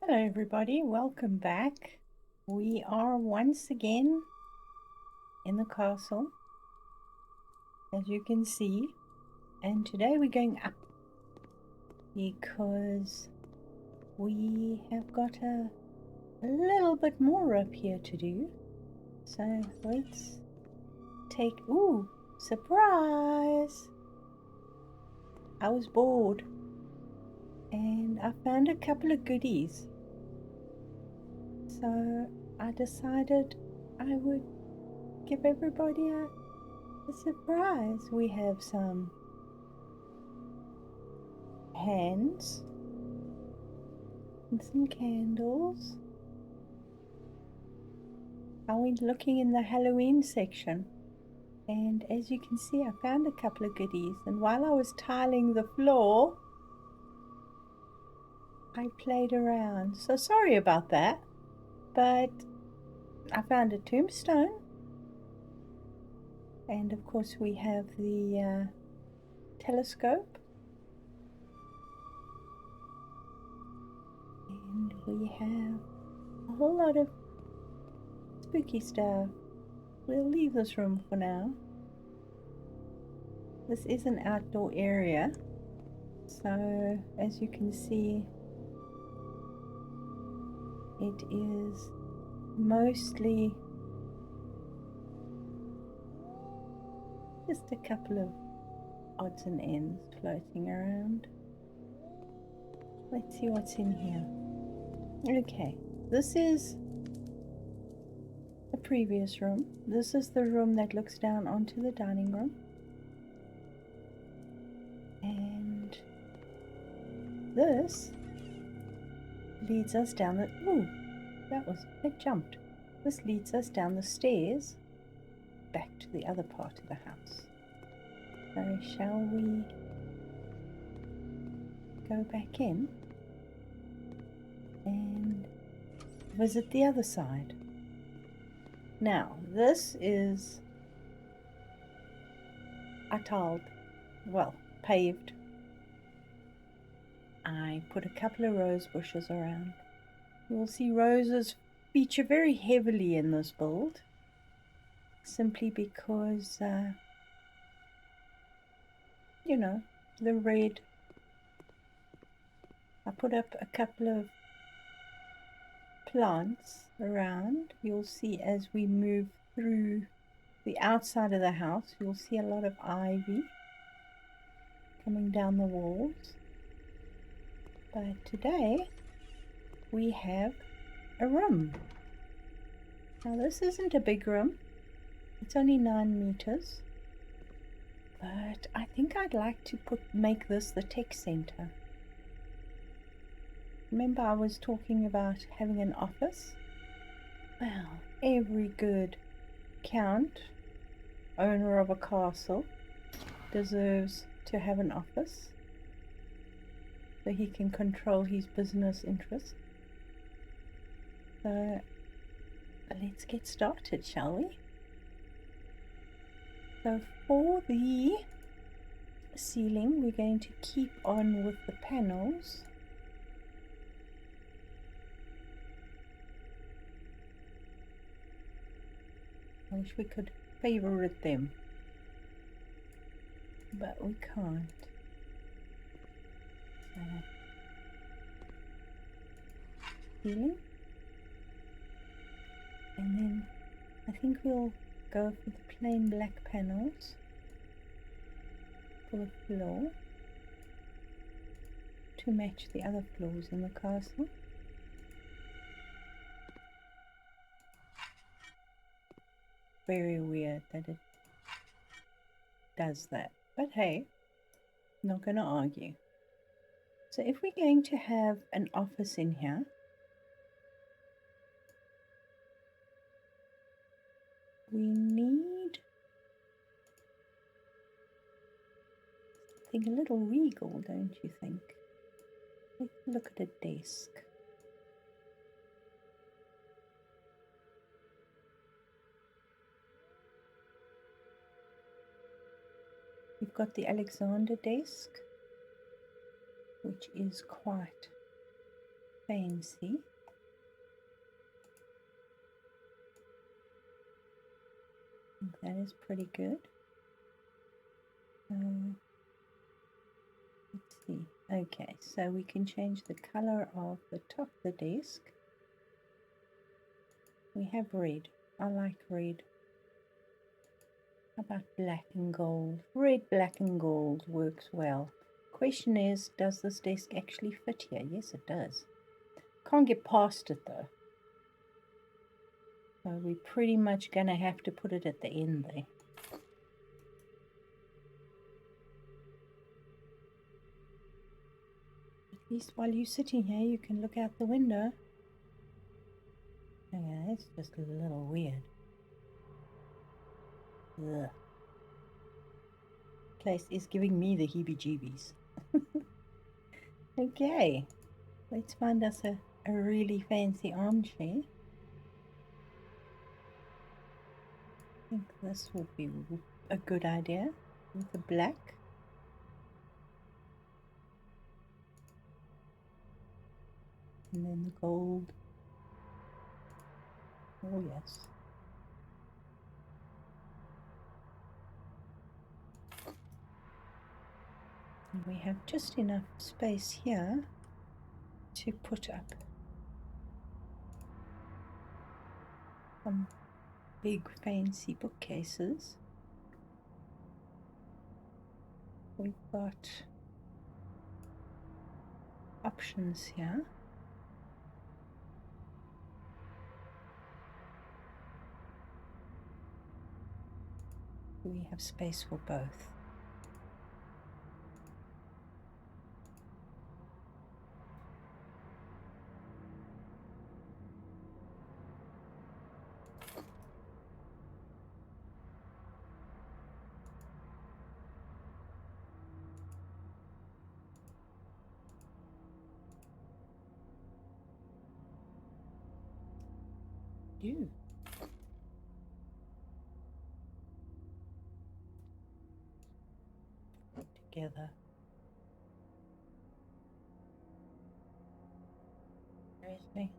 Hello everybody, welcome back. We are once again in the castle, as you can see, and today we're going up because we have got a little bit more up here to do. So let's take, ooh, surprise! I was bored and I found a couple of goodies. So I decided I would give everybody a surprise. We have some hands and some candles. I went looking in the Halloween section, and as you can see, I found a couple of goodies. And while I was tiling the floor, I played around. So sorry about that, but I found a tombstone. And of course we have the telescope. And we have a whole lot of spooky stuff. We'll leave this room for now. This is an outdoor area, so as you can see, it is mostly just a couple of odds and ends floating around. Let's see what's in here. Okay, this is the previous room. This is the room that looks down onto the dining room. And this leads us down the, ooh, it jumped. This leads us down the stairs back to the other part of the house. So shall we go back in and visit the other side? Now, this is paved. I put a couple of rose bushes around. You will see roses feature very heavily in this build, simply because, you know, the red. I put up a couple of plants around. You'll see as we move through the outside of the house, you'll see a lot of ivy coming down the walls. But today we have a room. Now this isn't a big room, it's only 9 meters, but I think I'd like to make this the tech center. Remember I was talking about having an office? Well, every good count, owner of a castle, deserves to have an office so he can control his business interests. So let's get started, shall we? So for the ceiling, we're going to keep on with the panels. I wish we could favorite them, but we can't. Ceiling. And then I think we'll go for the plain black panels for the floor to match the other floors in the castle. Very weird that it does that, but hey, not going to argue. So if we're going to have an office in here, we need something a little regal, don't you think? Let's look at a desk. We've got the Alexander desk, which is quite fancy. I think that is pretty good. Let's see. Okay, so we can change the color of the top of the desk. We have red. I like red. How about black and gold? Red, black and gold works well. Question is, does this desk actually fit here? Yes, it does. Can't get past it though. So we're pretty much going to have to put it at the end there. At least while you're sitting here, you can look out the window. Okay, that's just a little weird. Ugh. Place is giving me the heebie-jeebies. Okay, let's find us a really fancy armchair. I think this would be a good idea with the black. And then the gold. Oh yes. And we have just enough space here to put up some big fancy bookcases. We've got options here. We have space for both. Do. Together. Seriously?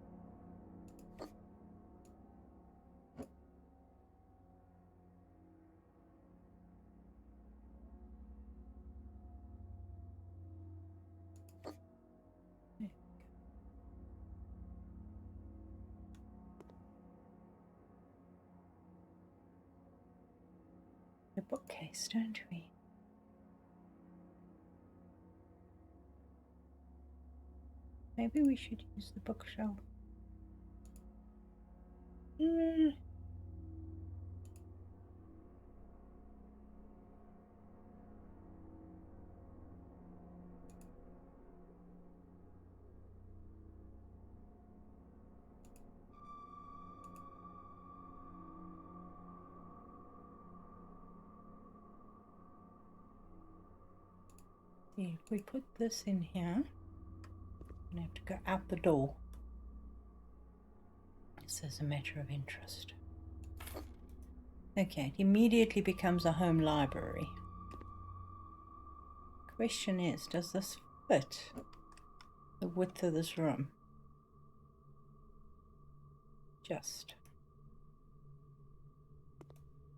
The bookcase, don't we? Maybe we should use the bookshelf. See, if we put this in here, we're going to have to go out the door. This is a matter of interest. Okay, it immediately becomes a home library. Question is, does this fit the width of this room? Just.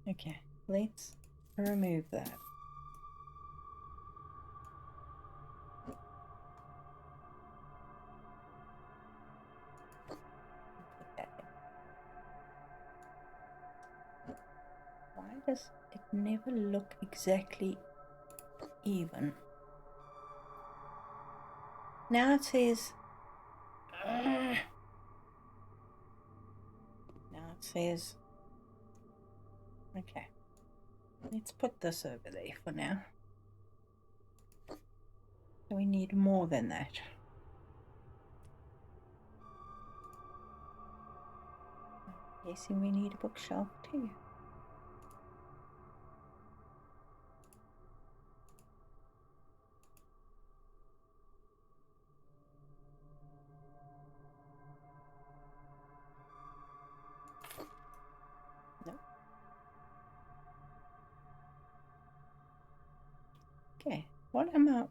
Okay, let's remove that. Put that in. Why does it never look exactly even? Now it says okay, let's put this over there for now. So we need more than that. I'm guessing we need a bookshelf too. No. Okay, what am you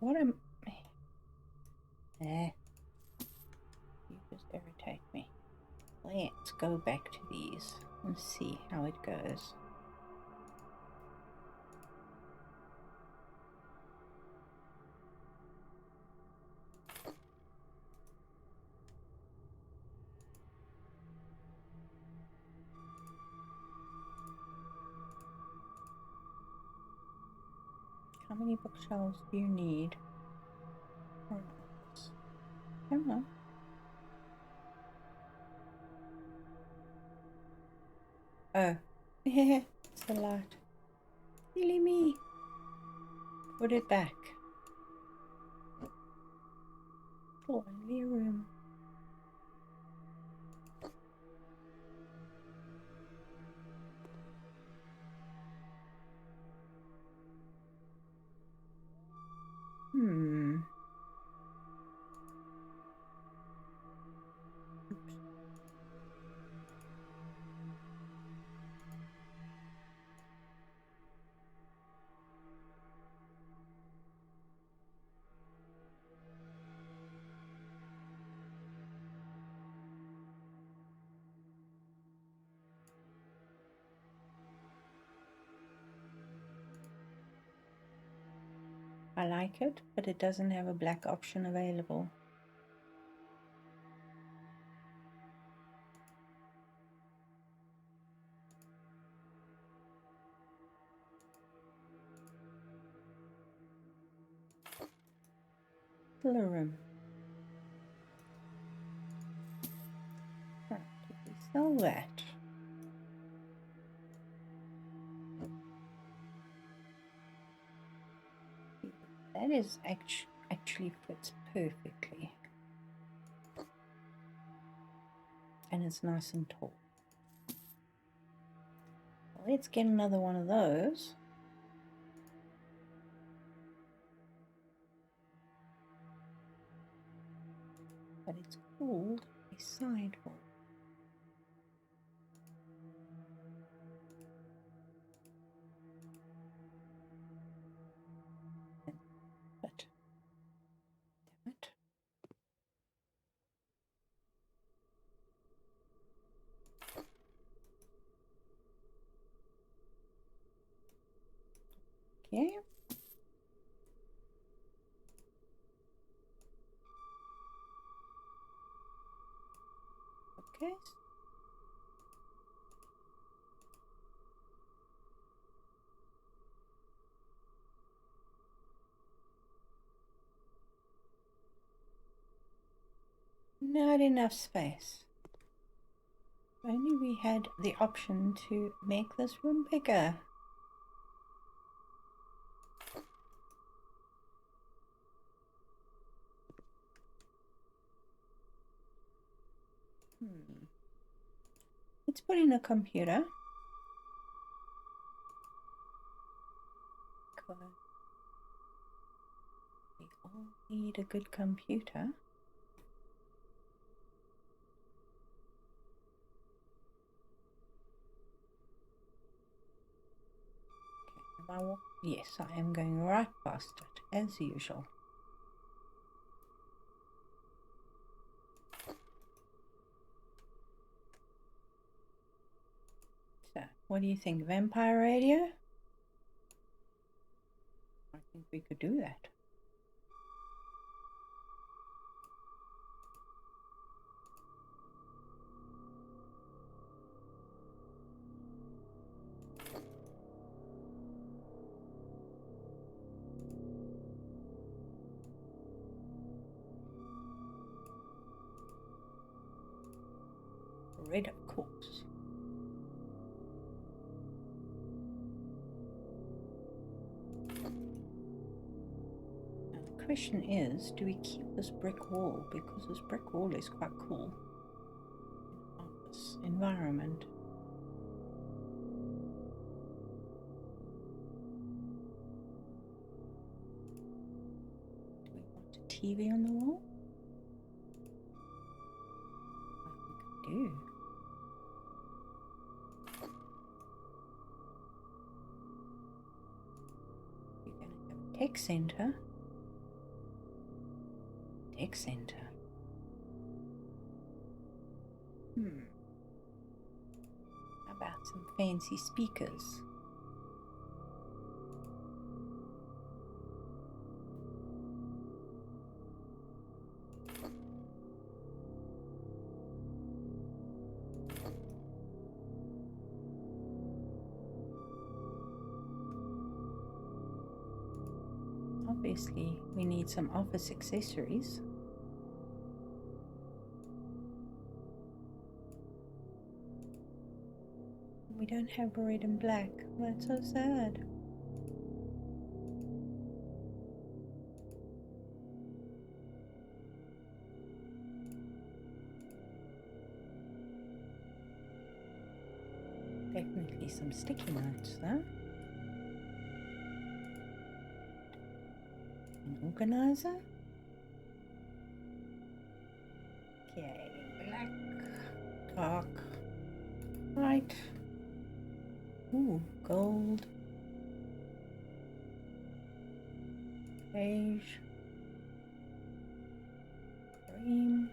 go back to these and see how it goes. How many bookshelves do you need for an office? Come on. Oh, yeah, it's a lot. Silly me. Put it back. Only room. Oops. I like it, but it doesn't have a black option available. Still a room. Right, if we sell that. That is actually fits perfectly. And it's nice and tall. Let's get another one of those. But it's called a sideboard. But damn it. Okay. Okay. Not enough space. If only we had the option to make this room bigger. Let's put in a computer. We all need a good computer. Okay, yes, I am going right past it, as usual. So, what do you think? Vampire radio? I think we could do that. Red, of course. Now the question is, do we keep this brick wall? Because this brick wall is quite cool in this environment. Do we want a TV on the wall? I think we do. You're going to have a tech center. Tech center. about some fancy speakers. Obviously, we need some office accessories. We don't have red and black. That's so sad. Definitely some sticky notes though. An organizer. Okay, black, dark, white. Ooh, gold, beige, cream,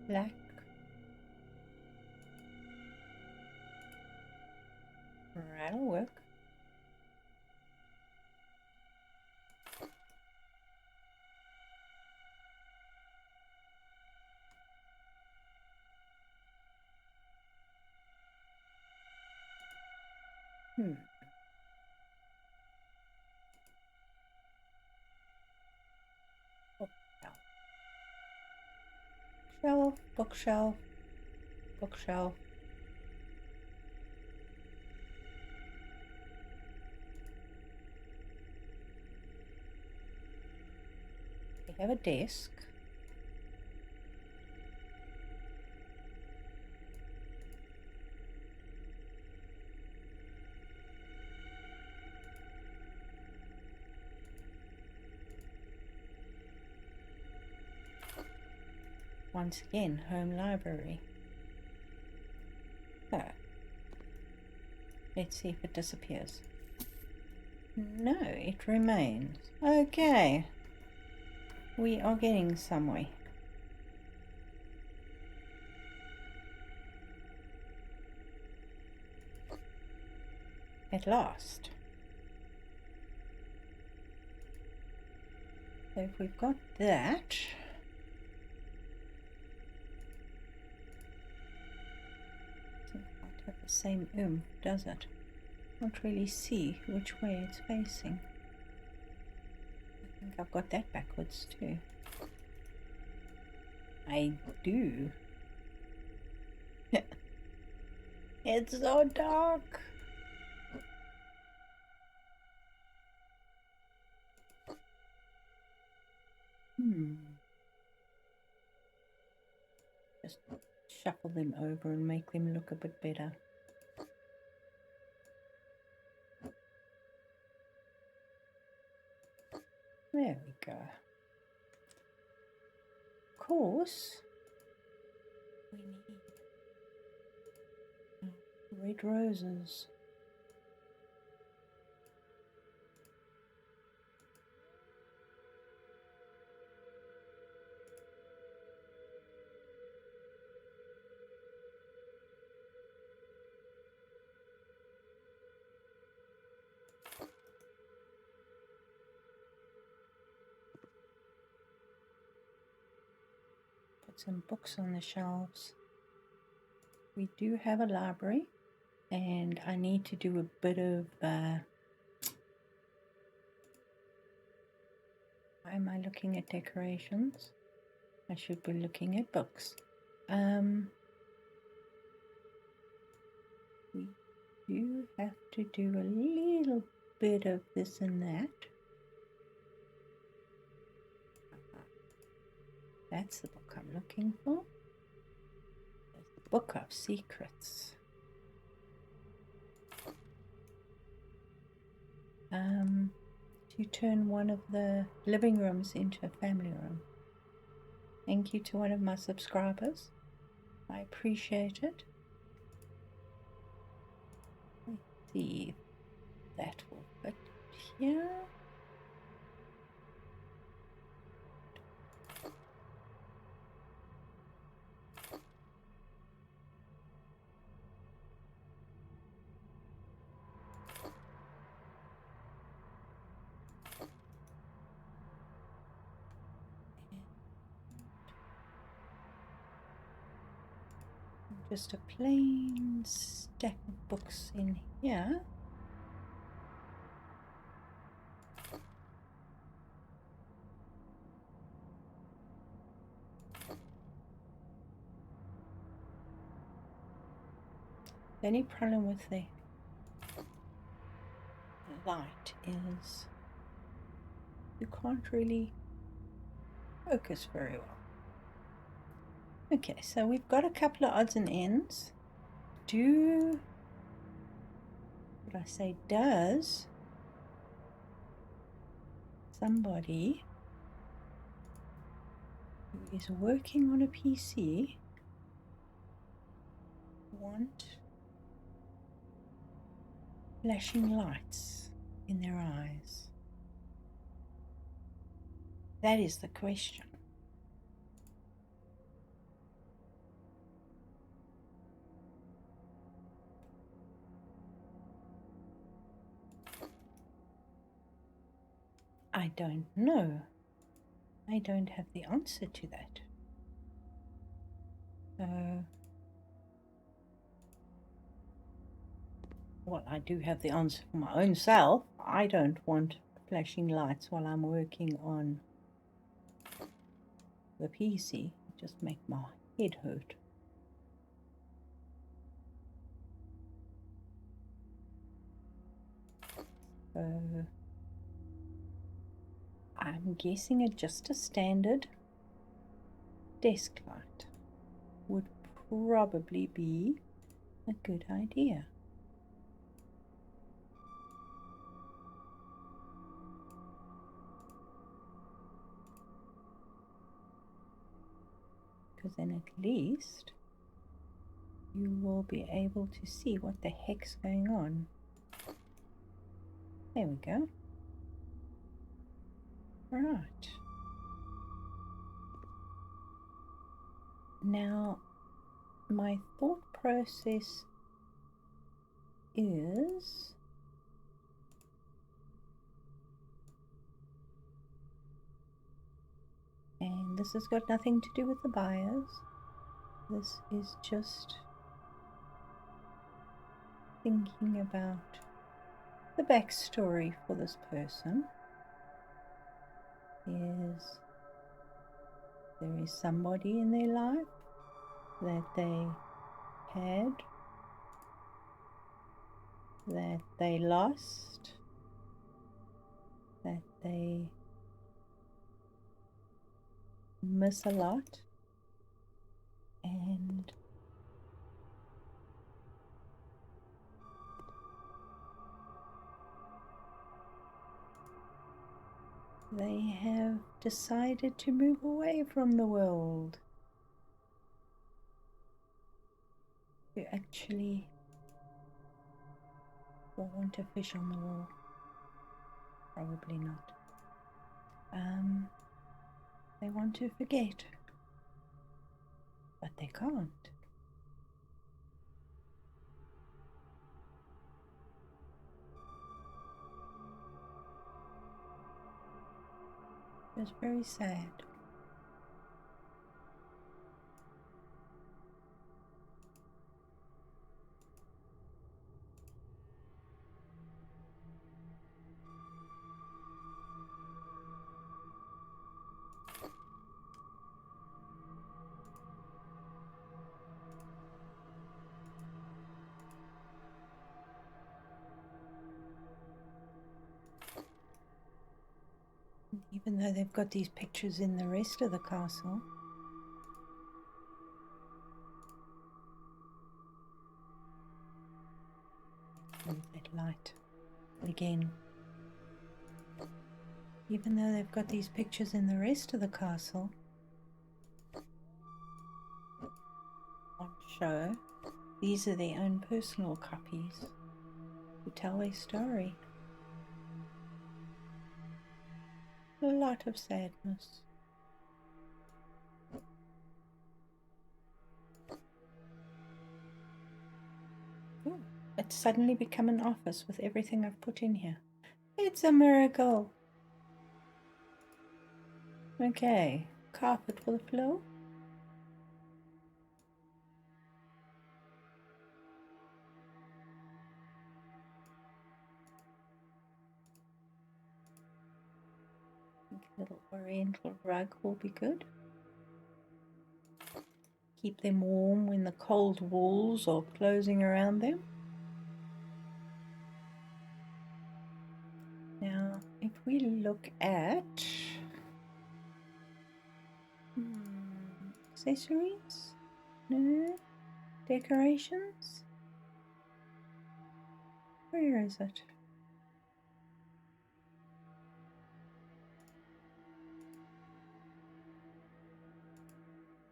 black, that'll work. Bookshelf. Shelf, bookshelf, bookshelf. We have a desk. Once again, home library. So, let's see if it disappears. No, it remains. Okay. We are getting somewhere. At last. So if we've got that, doesn't quite have the same oomph, does it? Can't really see which way it's facing. I think I've got that backwards too. I do. It's so dark. Just shuffle them over and make them look a bit better. There we go. Of course, we need red roses. Put some books on the shelves. We do have a library, and I need to do a bit of why am I looking at decorations? I should be looking at books. We do have to do a little bit of this and that. That's the book I'm looking for. There's the Book of Secrets. To turn one of the living rooms into a family room. Thank you to one of my subscribers. I appreciate it. Let's see if that will fit here. just a plain stack of books in here. The only problem with the light is you can't really focus very well. Okay, so we've got a couple of odds and ends. Does somebody who is working on a PC want flashing lights in their eyes? That is the question. I don't know. I don't have the answer to that. Well, I do have the answer for my own self. I don't want flashing lights while I'm working on the PC. It just make my head hurt. So I'm guessing just a standard desk light would probably be a good idea. Because then at least you will be able to see what the heck's going on. There we go. Right. Now, my thought process is and this has got nothing to do with the buyers. This is just thinking about the backstory for this person. There is somebody in their life that they had, that they lost, that they miss a lot, and they have decided to move away from the world to actually want a fish on the wall. Probably not. They want to forget, but they can't. It's very sad. Even though they've got these pictures in the rest of the castle. Move that light again. Even though they've got these pictures in the rest of the castle on show, these are their own personal copies to tell their story. A lot of sadness. Ooh, it's suddenly become an office with everything I've put in here. It's a miracle. Okay, carpet for the floor. Little oriental rug will be good. Keep them warm when the cold walls are closing around them. Now, if we look at accessories, no, decorations, where is it?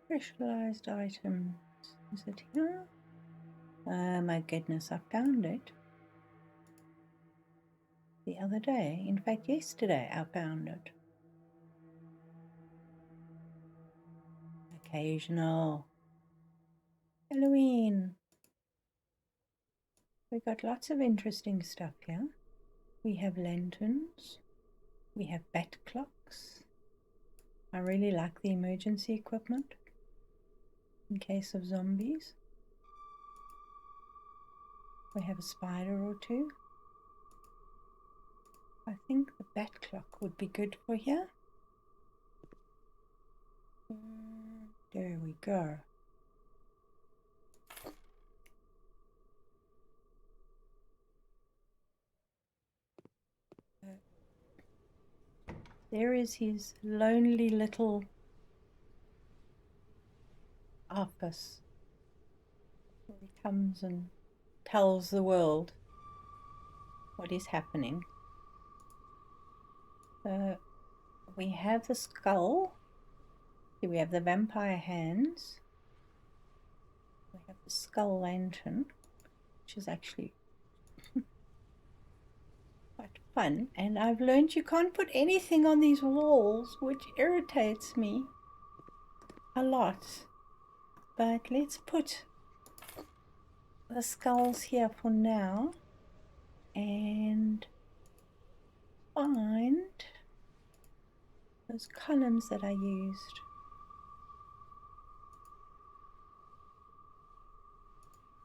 Specialized items, is it here? My goodness, I found it the other day. In fact, yesterday I found it. Occasional Halloween. We got lots of interesting stuff here. We have lanterns. We have bat clocks. I really like the emergency equipment in case of zombies. We have a spider or two. I think the bat clock would be good for here. There we go. There is his lonely little office where he comes and tells the world what is happening. So we have the skull. Here we have the vampire hands. We have the skull lantern, which is actually quite fun. And I've learned you can't put anything on these walls, which irritates me a lot. But let's put the skulls here for now and find those columns that I used.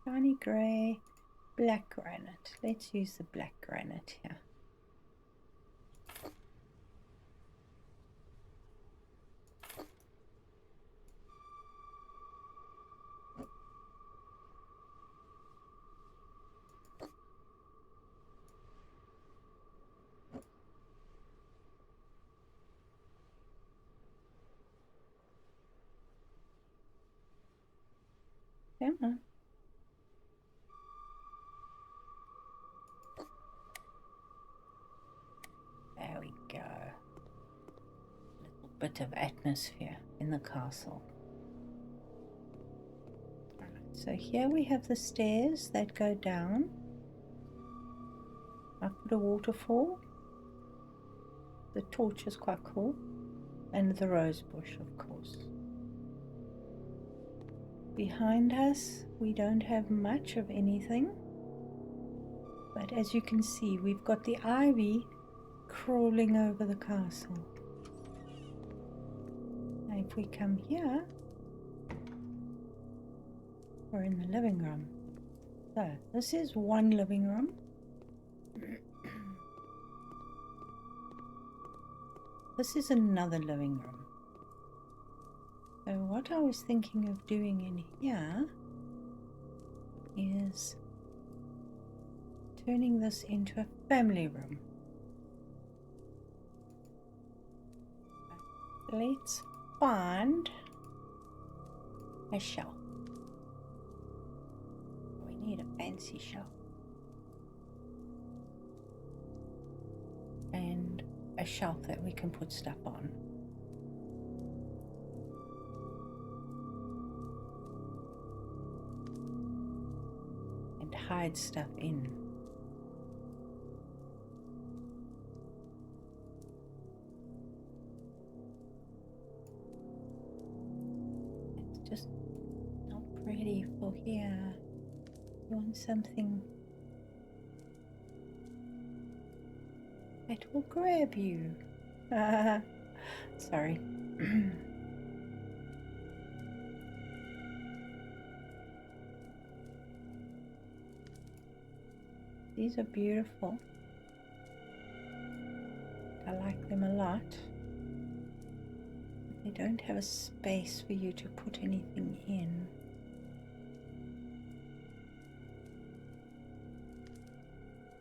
Shiny grey, black granite. Let's use the black granite here. Come on. There we go. A little bit of atmosphere in the castle. Alright, so here we have the stairs that go down. I put a waterfall. The torch is quite cool. And the rose bush, of course. Behind us, we don't have much of anything. But as you can see, we've got the ivy crawling over the castle. Now if we come here, we're in the living room. So this is one living room. This is another living room. So what I was thinking of doing in here is turning this into a family room. Let's find a shelf. We need a fancy shelf. And a shelf that we can put stuff on. And hide stuff in. It's just not ready for here. You want something that will grab you. Sorry. These are beautiful. I like them a lot. They don't have a space for you to put anything in.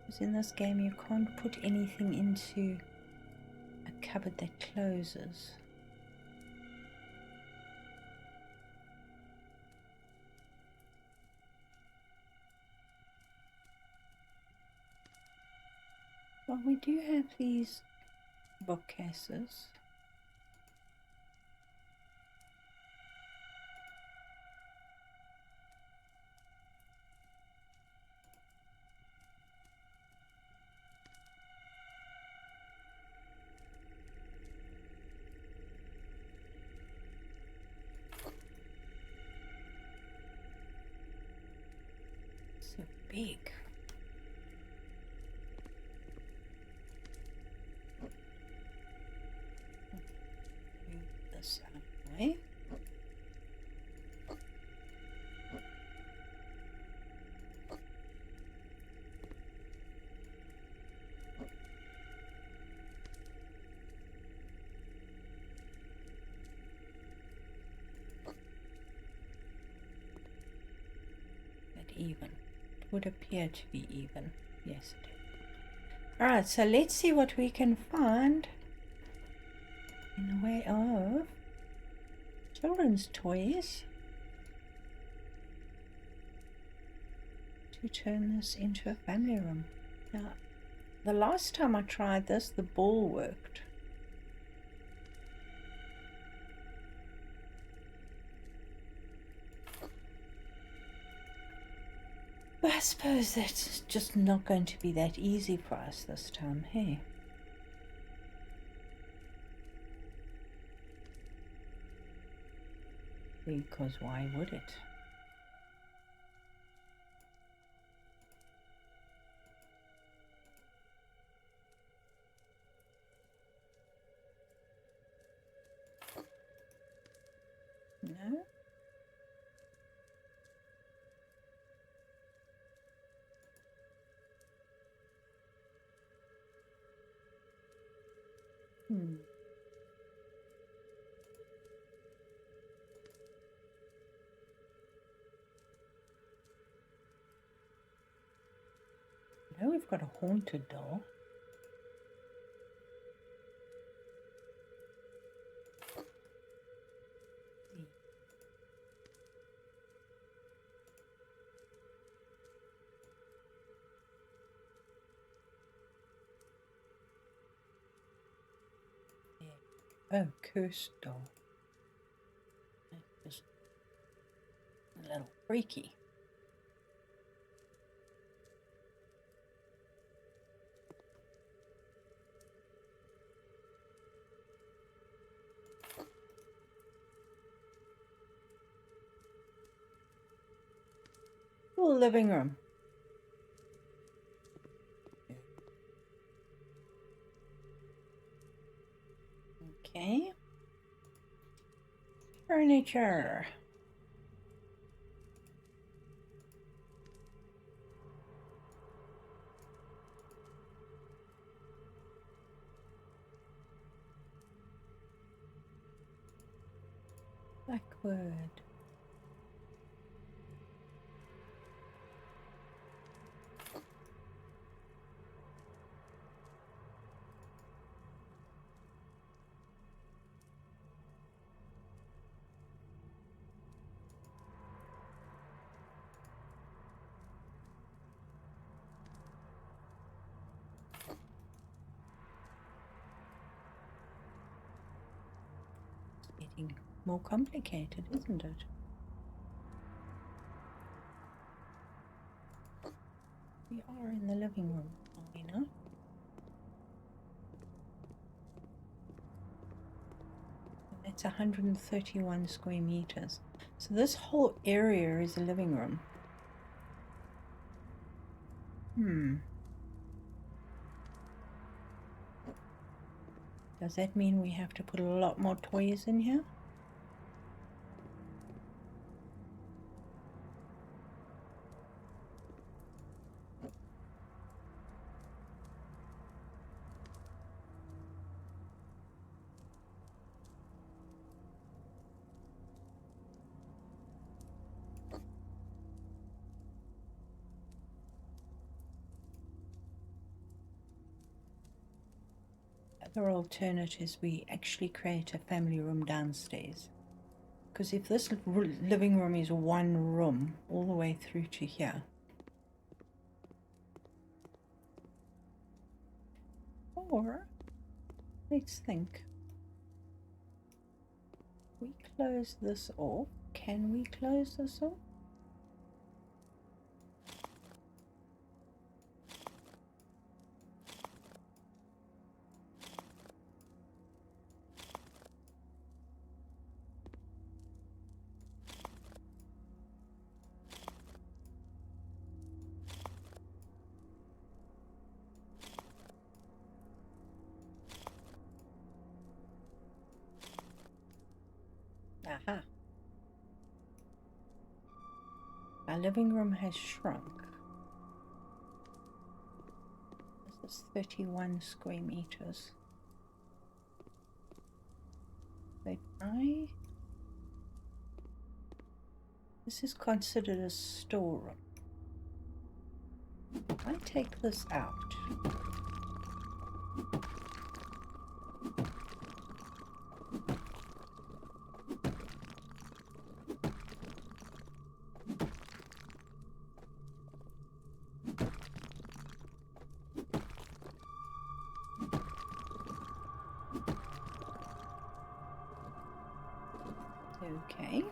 Because in this game you can't put anything into a cupboard that closes. Well, we do have these bookcases. So big. Move this out of the way. Even. It would appear to be even. Yes, it is. Alright, so let's see what we can find in the way of children's toys to turn this into a family room. Now, the last time I tried this, the ball worked. But I suppose that's just not going to be that easy for us this time, hey? Because why would it? No? Now we've got a haunted doll. Oh, cursed doll. Just a little freaky. Full living room. Okay. Furniture. Blackwood. It's getting more complicated, isn't it? We are in the living room, are we not? It's 131 square meters. So this whole area is a living room. Does that mean we have to put a lot more toys in here? other alternate is we actually create a family room downstairs. Because if this living room is one room all the way through to here, or let's think, we close this off. Can we close this off? Aha. Our living room has shrunk. This is 31 square meters. But this is considered a storeroom. I take this out. Okay.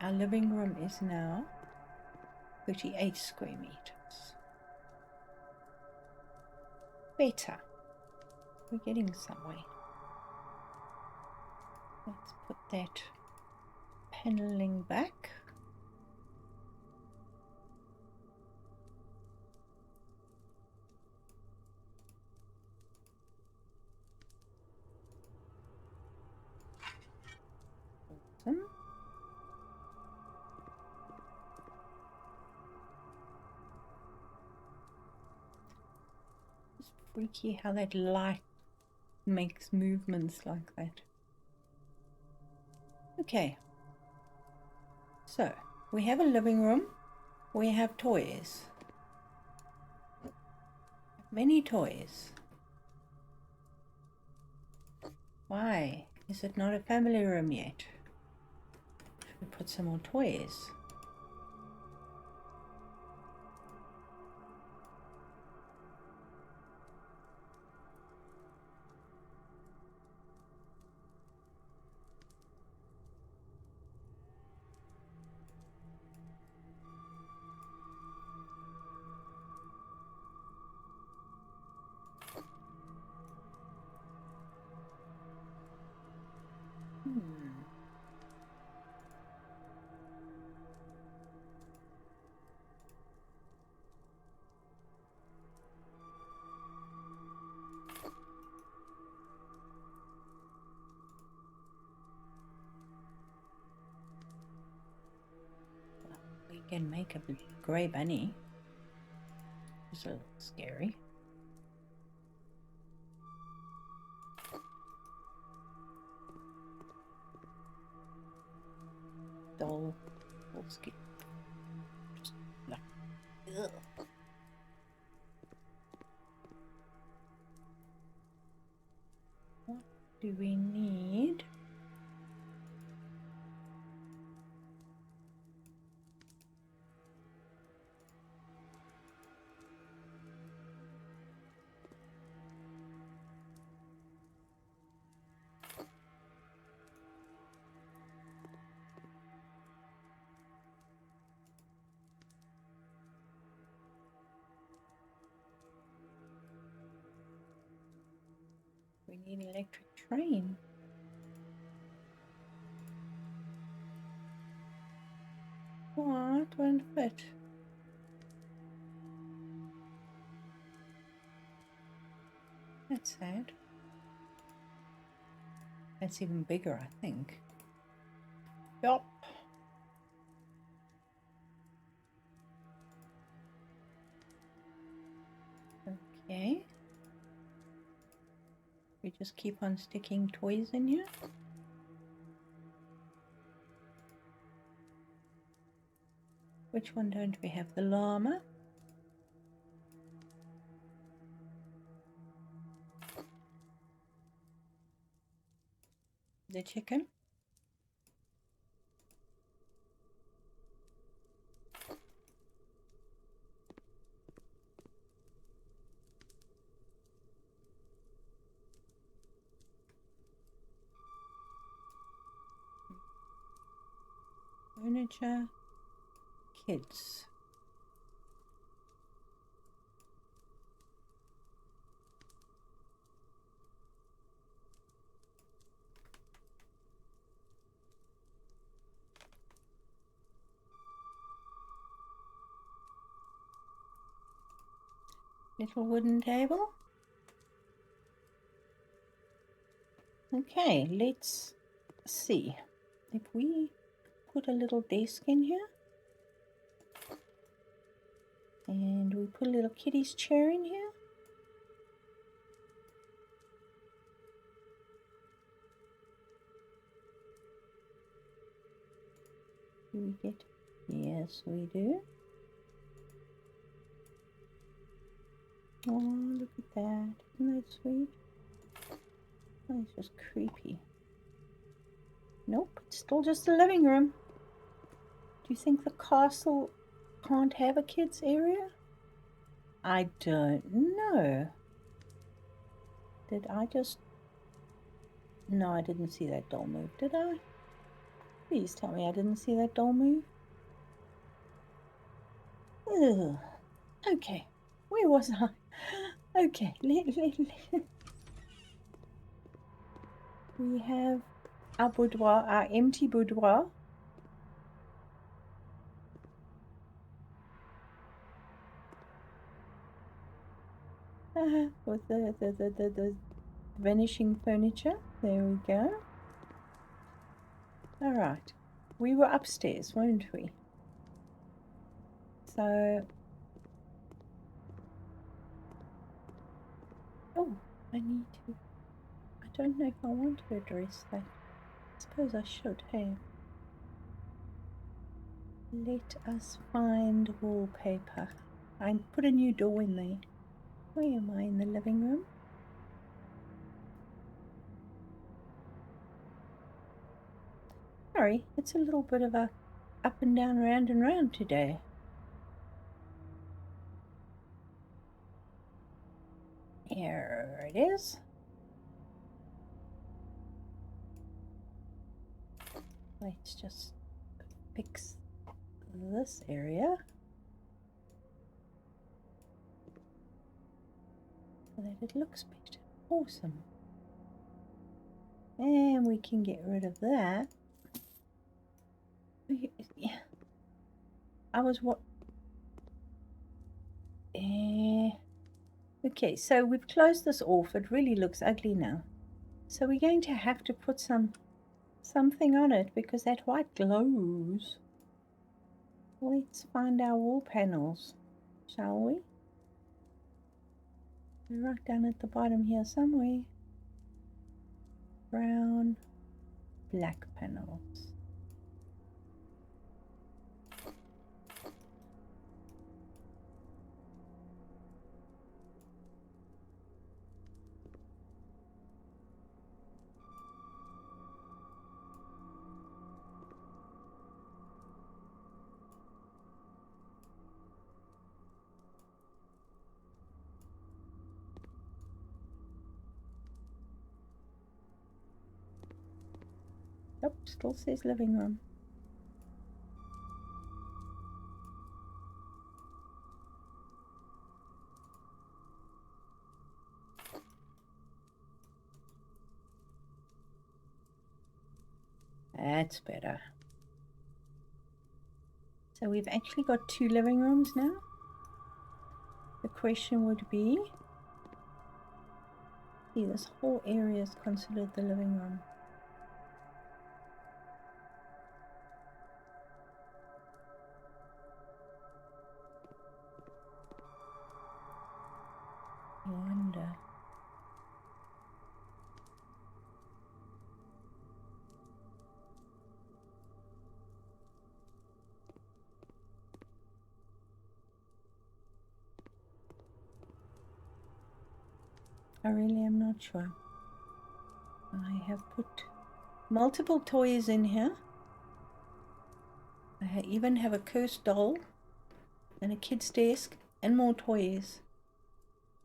Our living room is now 38 square meters. Better. We're getting somewhere. Let's put that paneling back. Awesome. It's freaky how that light makes movements like that. Okay. So, we have a living room. We have toys. Many toys. Why is it not a family room yet? Should we put some more toys? We can make a grey bunny. It's a little scary. Doll skin. Just like, ugh. What do we need? We need an electric train. What? Won't fit. That's sad. That's even bigger, I think. Yup. Okay. We just keep on sticking toys in here. Which one don't we have? The llama. The chicken. Furniture. Kids. Little wooden table. Okay, let's see. If we put a little desk in here and we put a little kitty's chair in here. Do we get? Yes, we do. Oh, look at that. Isn't that sweet? Oh, it's just creepy. Nope, it's still just a living room. Do you think the castle can't have a kids area? I don't know. Did I just... No, I didn't see that doll move, did I? Please tell me I didn't see that doll move. Ugh. Okay, where was I? Okay, we have our boudoir, our empty boudoir. With the vanishing furniture. There we go. All right, we were upstairs, weren't we? So, oh, I need to. I don't know if I want to address that. I suppose I should. Hey, let us find wallpaper. I put a new door in there. Where am I? In the living room? Sorry, it's a little bit of a up and down, round and round today. Here it is. Let's just fix this area so that it looks better. Awesome. And we can get rid of that. Yeah. I was what? Okay, so we've closed this off. It really looks ugly now. So we're going to have to put something on it because that white glows. Let's find our wall panels, shall we? They're right down at the bottom here somewhere. Brown, black panels. Oh, still says living room. That's better. So we've actually got 2 living rooms now. The question would be, see, this whole area is considered the living room. I wonder. I really am not sure. I have put multiple toys in here. I even have a cursed doll and a kid's desk and more toys.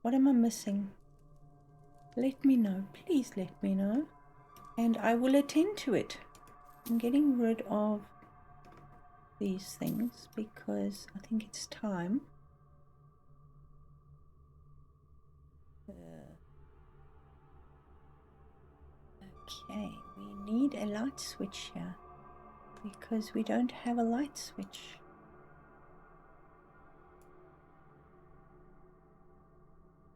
What am I missing? Let me know. Please let me know. And I will attend to it. I'm getting rid of these things because I think it's time. Okay, we need a light switch here because we don't have a light switch.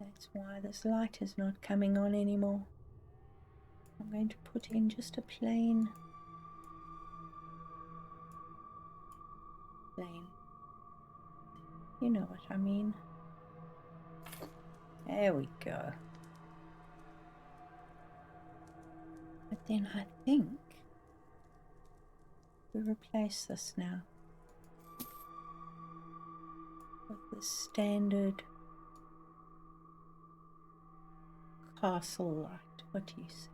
That's why this light is not coming on anymore. I'm going to put in just a plain. You know what I mean. There we go. But then I think we replace this now with the standard castle light. What do you say?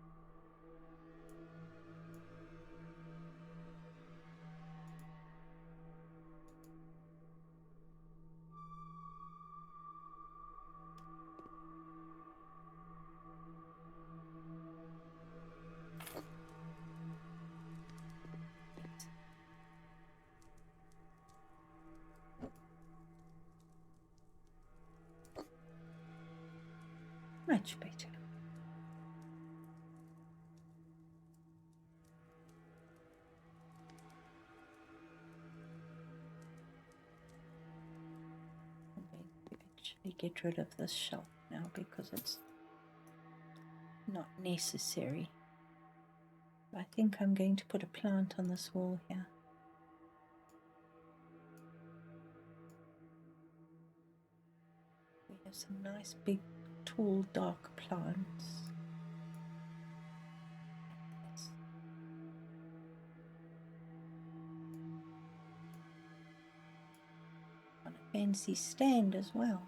Much better. I'm going to actually get rid of this shelf now because it's not necessary. I think I'm going to put a plant on this wall here. We have some nice big tall dark plants. On a fancy stand as well.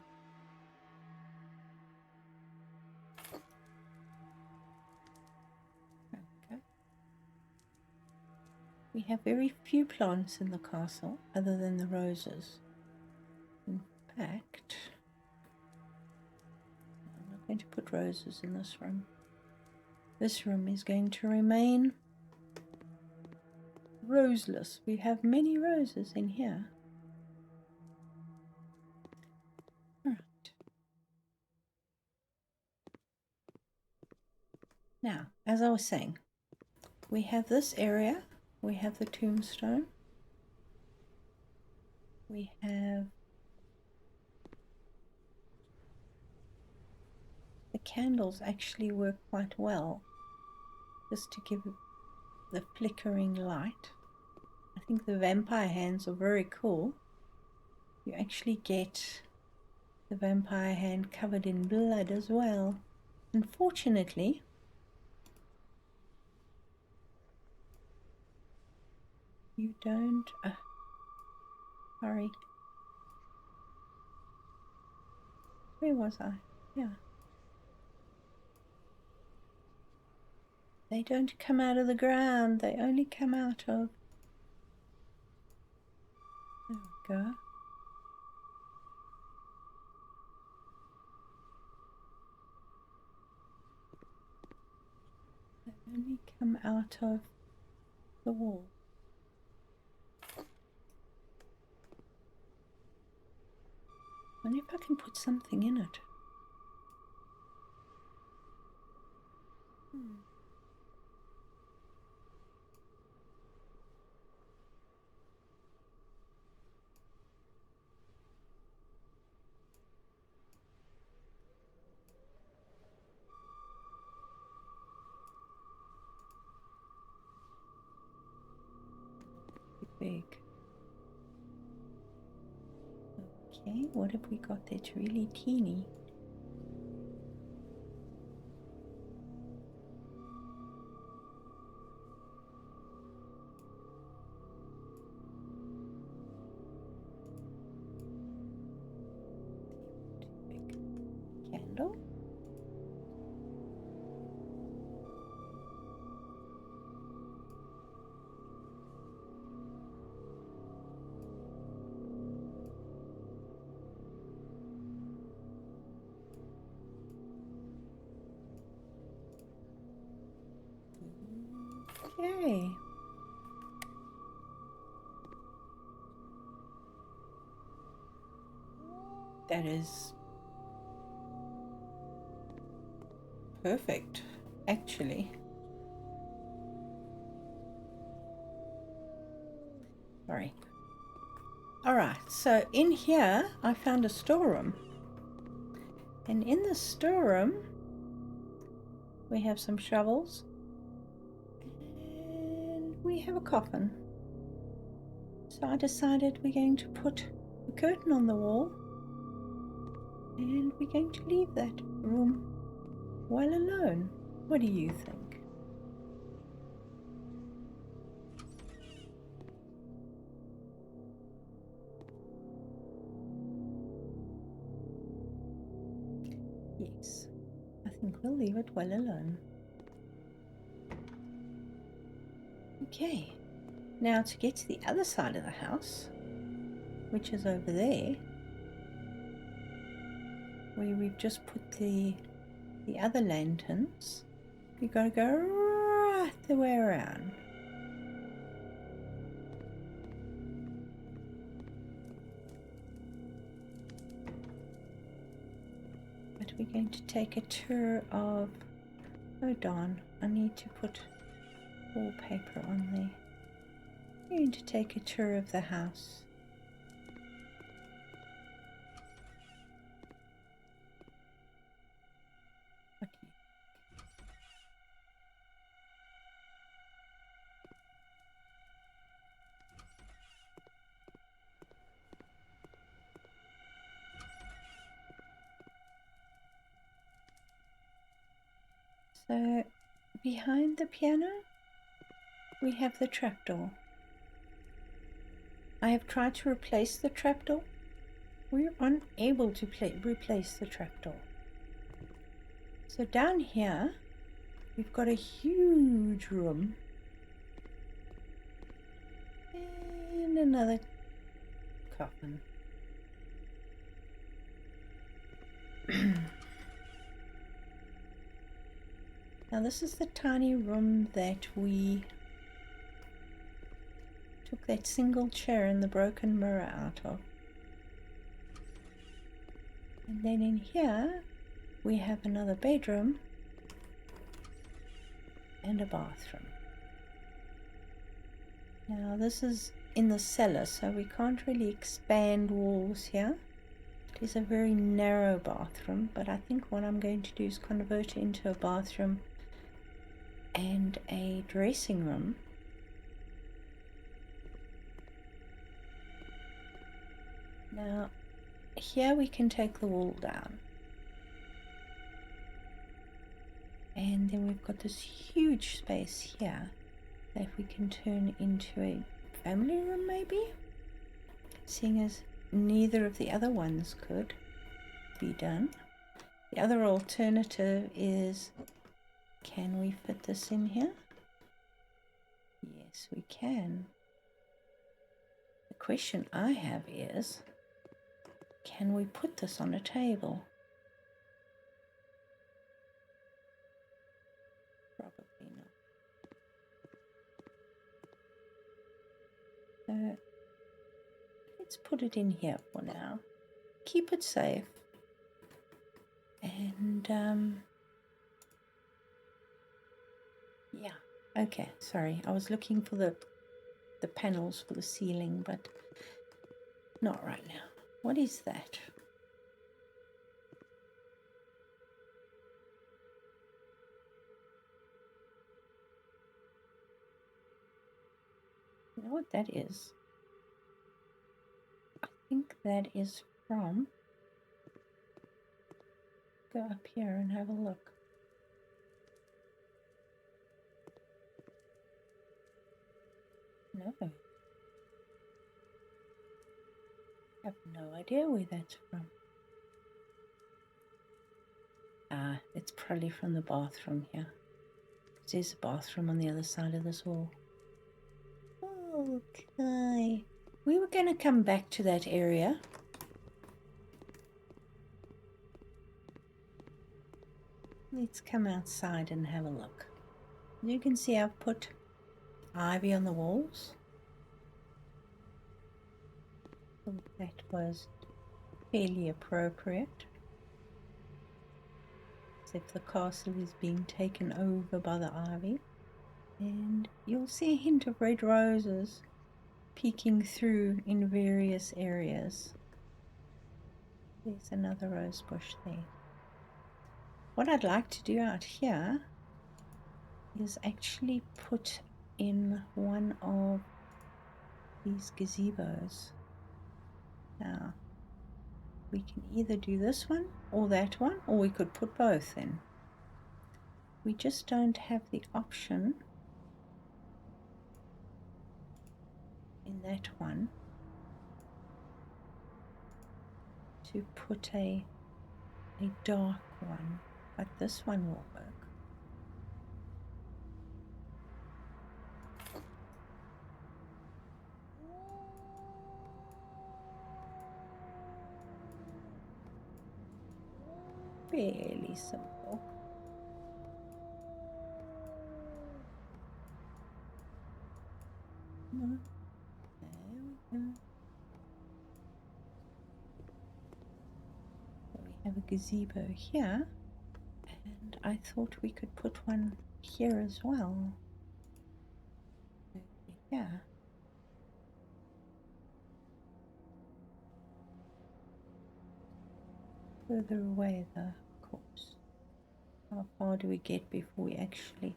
Okay. We have very few plants in the castle other than the roses. In fact, I'm not going to put roses in this room. This room is going to remain roseless. We have many roses in here. All right. Now, as I was saying, we have this area. We have the tombstone. We have the candles actually work quite well, just to give the flickering light. I think the vampire hands are very cool. You actually get the vampire hand covered in blood as well. Unfortunately, you don't... sorry. Where was I? Yeah. They don't come out of the ground. They only come out of... There we go. They only come out of the wall. I wonder if I can put something in it. Big. Okay, what have we got that's really teeny? Big candle. Okay. That is perfect, actually. Sorry. Alright, so in here I found a storeroom. And in the storeroom we have some shovels. And we have a coffin. So I decided we're going to put a curtain on the wall. And we're going to leave that room well alone. What do you think? Yes, I think we'll leave it well alone. Okay, now to get to the other side of the house, which is over there, where we've just put the other lanterns, we've got to go right the way around. But we're going to take a tour of, oh darn, I need to put wallpaper on there. We're going to take a tour of the house. What do you So behind the piano we have the trapdoor. I have tried to replace the trapdoor. We're unable to replace the trapdoor. So down here we've got a huge room and another coffin. Now this is the tiny room that we took that single chair and the broken mirror out of. And then in here we have another bedroom and a bathroom. Now this is in the cellar, so we can't really expand walls here. It is a very narrow bathroom, but I think what I'm going to do is convert it into a bathroom and a dressing room. Now here we can take the wall down, and then we've got this huge space here that we can turn into a family room, maybe, seeing as neither of the other ones could be done. The other alternative is, can we fit this in here? Yes, we can. The question I have is, can we put this on a table? Probably not. So let's put it in here for now. Keep it safe. And yeah, okay, sorry, I was looking for the panels for the ceiling, but not right now. What is that? You know what that is? I think that is from, go up here and have a look. No. I have no idea where that's from. Ah, it's probably from the bathroom here. There's a bathroom on the other side of this wall. Okay. We were going to come back to that area. Let's come outside and have a look. You can see I've put ivy on the walls. I thought that was fairly appropriate. As if the castle is being taken over by the ivy. And you'll see a hint of red roses peeking through in various areas. There's another rose bush there. What I'd like to do out here is actually put in one of these gazebos. Now, we can either do this one or that one, or we could put both in. We just don't have the option in that one to put a dark one, but this one will work. Fairly simple. There we go. So we have a gazebo here, and I thought we could put one here as well. Yeah. Further away though, of course. How far do we get before we actually...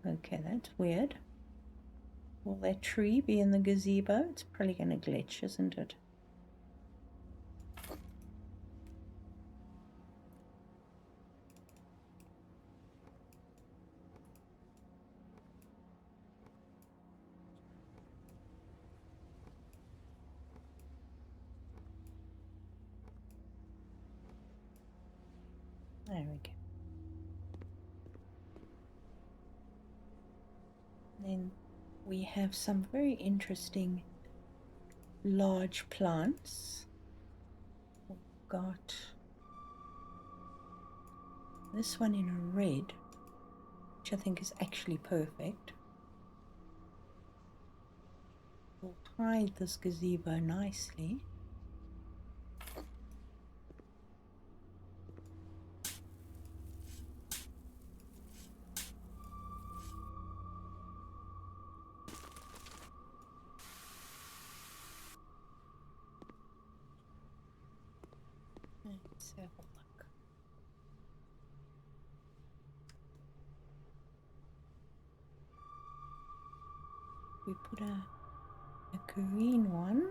Okay, that's weird. Will that tree be in the gazebo? It's probably going to glitch, isn't it? There we go. Then we have some very interesting large plants. We've got this one in a red, which I think is actually perfect. We'll hide this gazebo nicely. Let's have a look. We put a green one.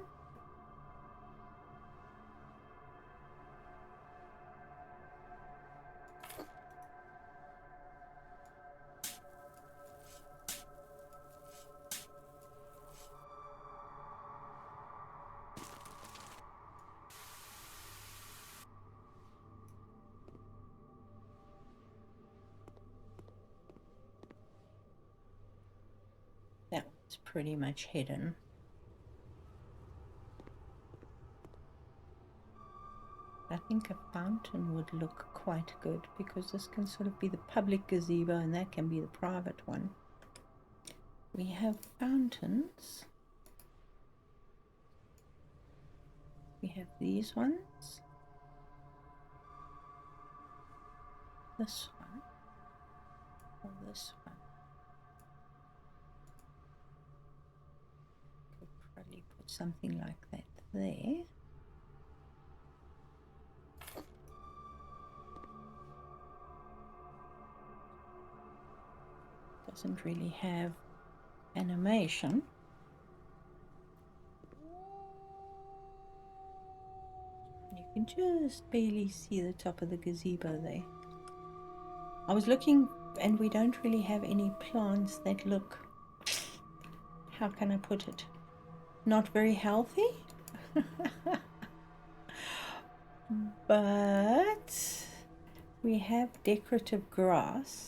That one's pretty much hidden. I think a fountain would look quite good because this can sort of be the public gazebo and that can be the private one. We have fountains. We have these ones. This one. Or this one. Could probably put something like that there. Doesn't really have animation. You can just barely see the top of the gazebo there. I was looking and we don't really have any plants that look, how can I put it, not very healthy. But we have decorative grass.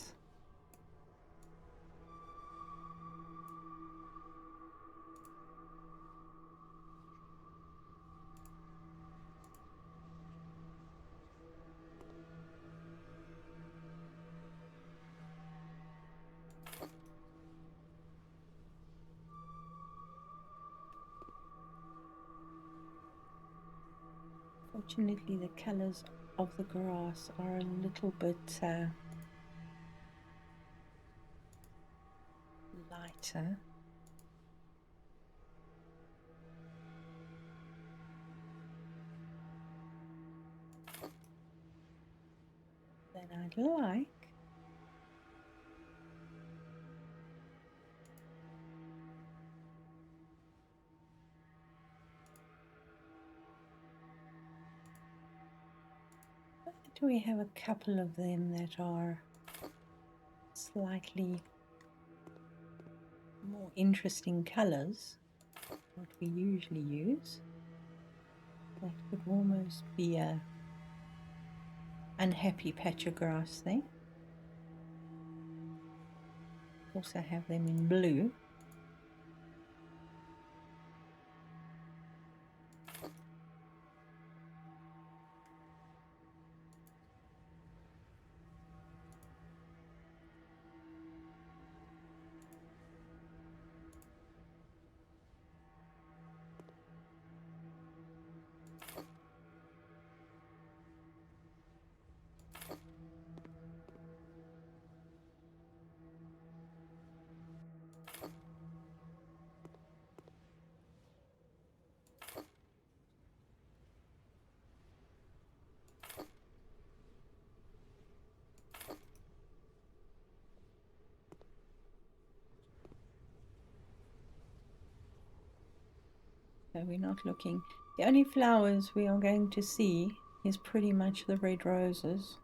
Fortunately, the colors of the grass are a little bit lighter. Than I'd like. But we have a couple of them that are slightly more interesting colors, what we usually use. That could almost be a unhappy patch of grass there. Also have them in blue. So we're not looking. The only flowers we are going to see is pretty much the red roses.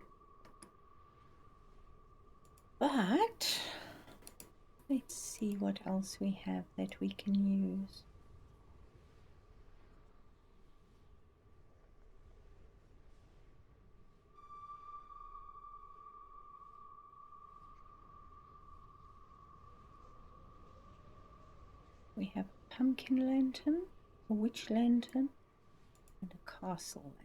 But let's see what else we have that we can use. We have a pumpkin lantern, a witch lantern, and a castle lantern.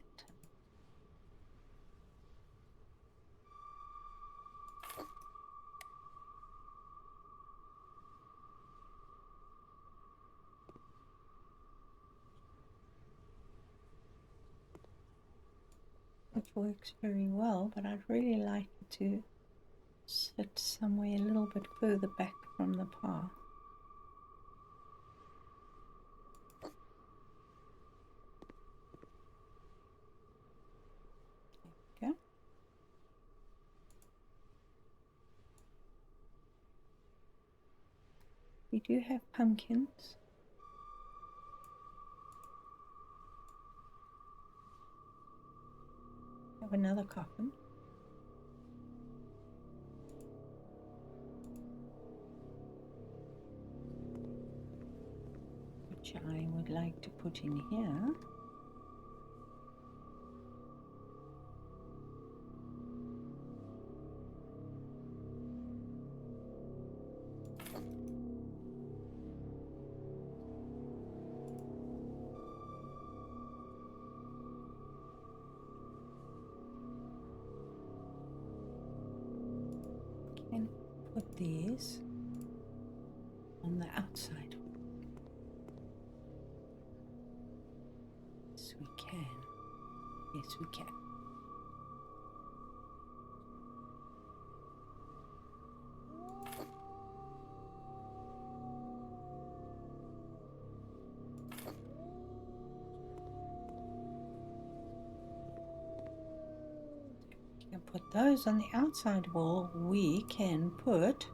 Which works very well, but I'd really like it to sit somewhere a little bit further back from the path. There we go. We do have pumpkins. Have another coffin. Which I would like to put in here. And put these on the outside. Yes, we can. Yes, we can. We can put those on the outside wall. We can put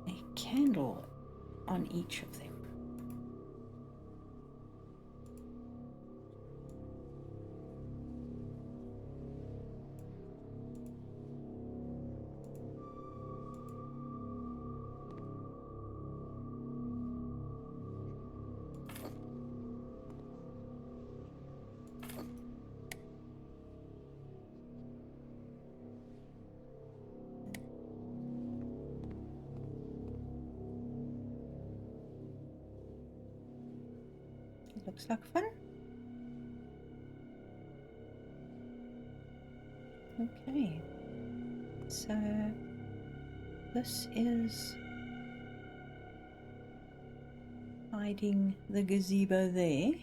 a candle on each of them. It looks like fun. Okay, so this is hiding the gazebo there.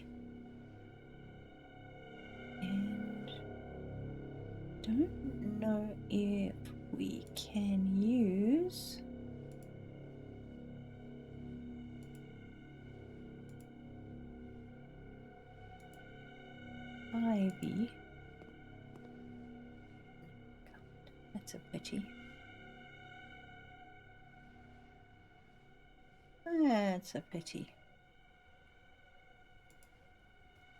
maybe. That's a pity. That's a pity.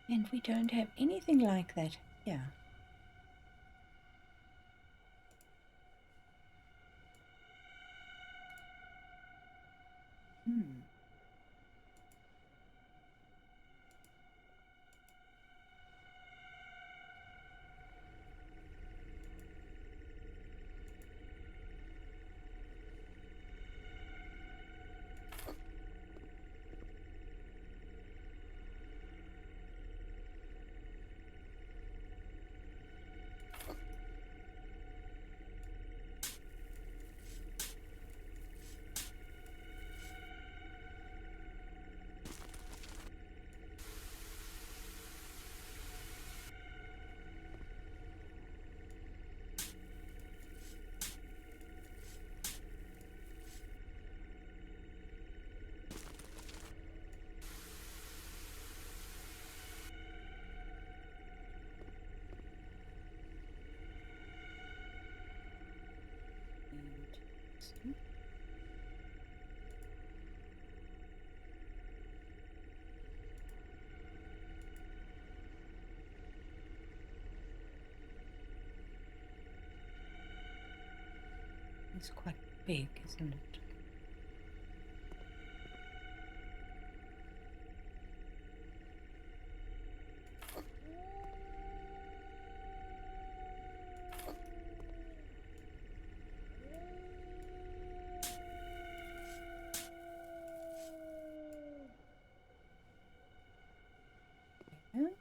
And we don't have anything like that here. It's quite big, isn't it? Yes.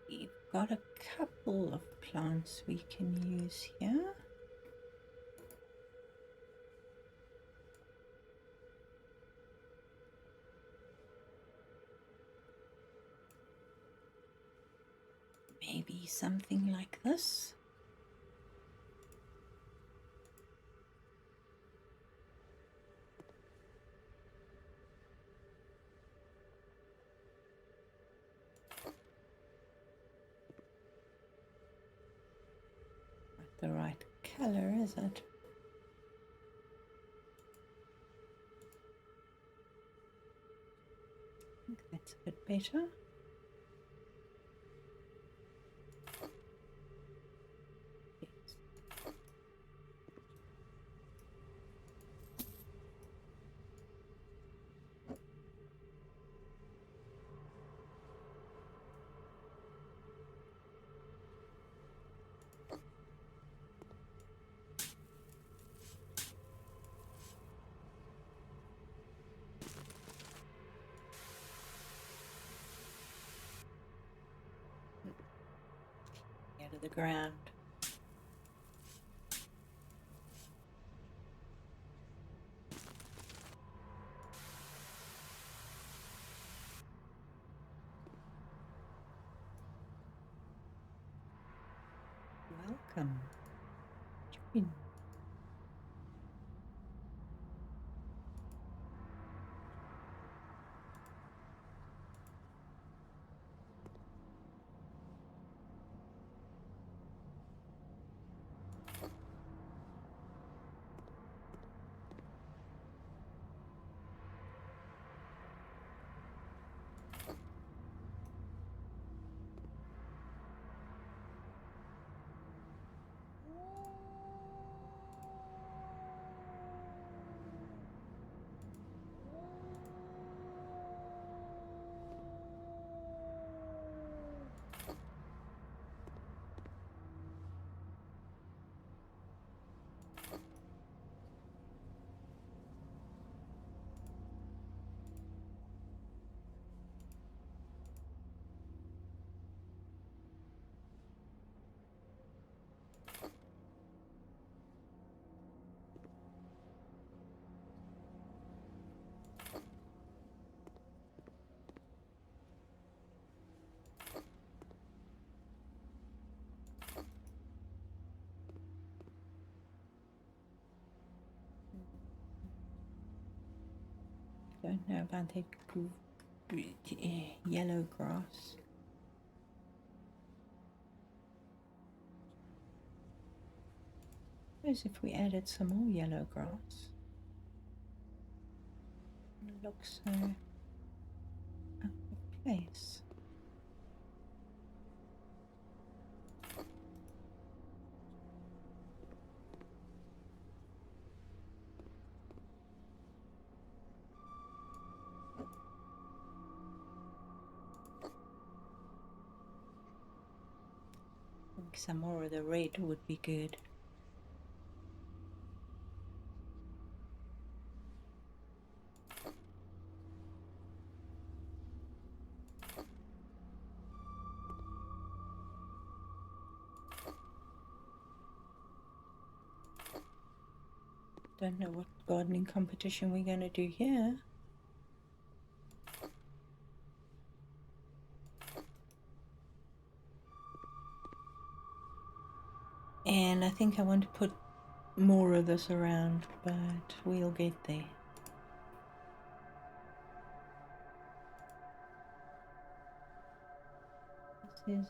We've got a couple of plants we can use here. Maybe something like this. Not the right color, is it? I think that's a bit better. Yes. Out of the ground. Welcome. Join. Don't know about that yellow grass. Suppose if we added some more yellow grass, it looks so out of place. I think some more of the red would be good. Don't know what gardening competition we're going to do here. And I think I want to put more of this around, but we'll get there. This is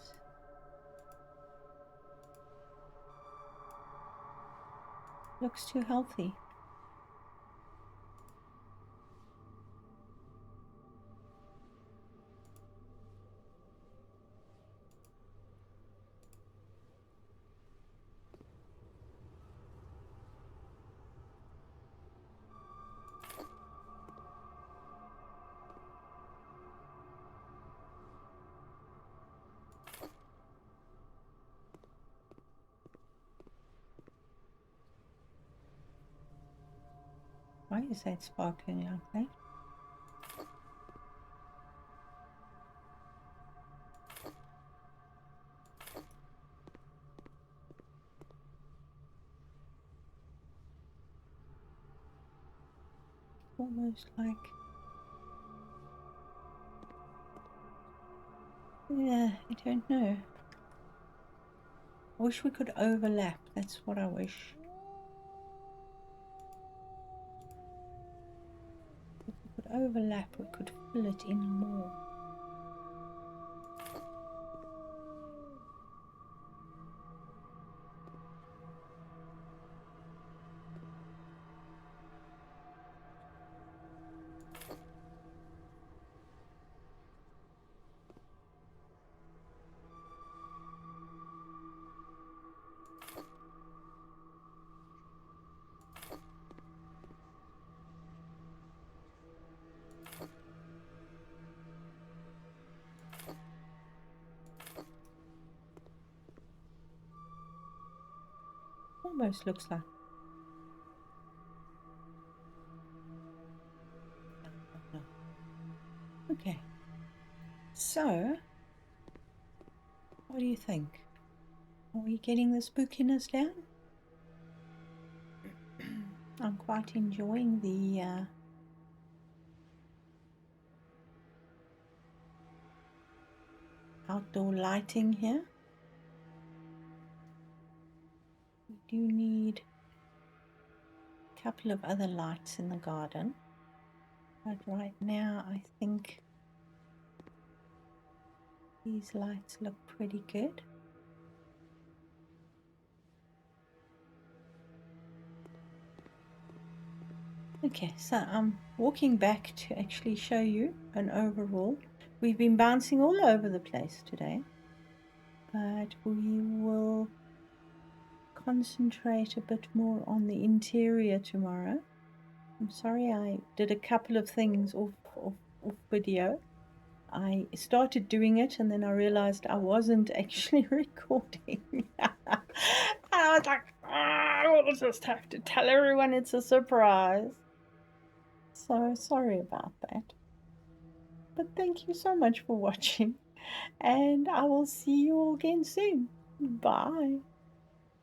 looks too healthy. Why is that sparkling like that? Almost like, yeah, I don't know. I wish we could overlap. That's what I wish. If we could overlap, we could fill it in more. Almost looks like. No. Okay. So, what do you think? Are we getting the spookiness down? I'm quite enjoying the outdoor lighting here. We do need a couple of other lights in the garden, but right now I think these lights look pretty good. Okay, so I'm walking back to actually show you an overall. We've been bouncing all over the place today, but we will concentrate a bit more on the interior tomorrow. I'm sorry I did a couple of things off video. I started doing it and then I realized I wasn't actually recording. And I was like, I will just have to tell everyone it's a surprise. So sorry about that. But thank you so much for watching, and I will see you all again soon. Bye.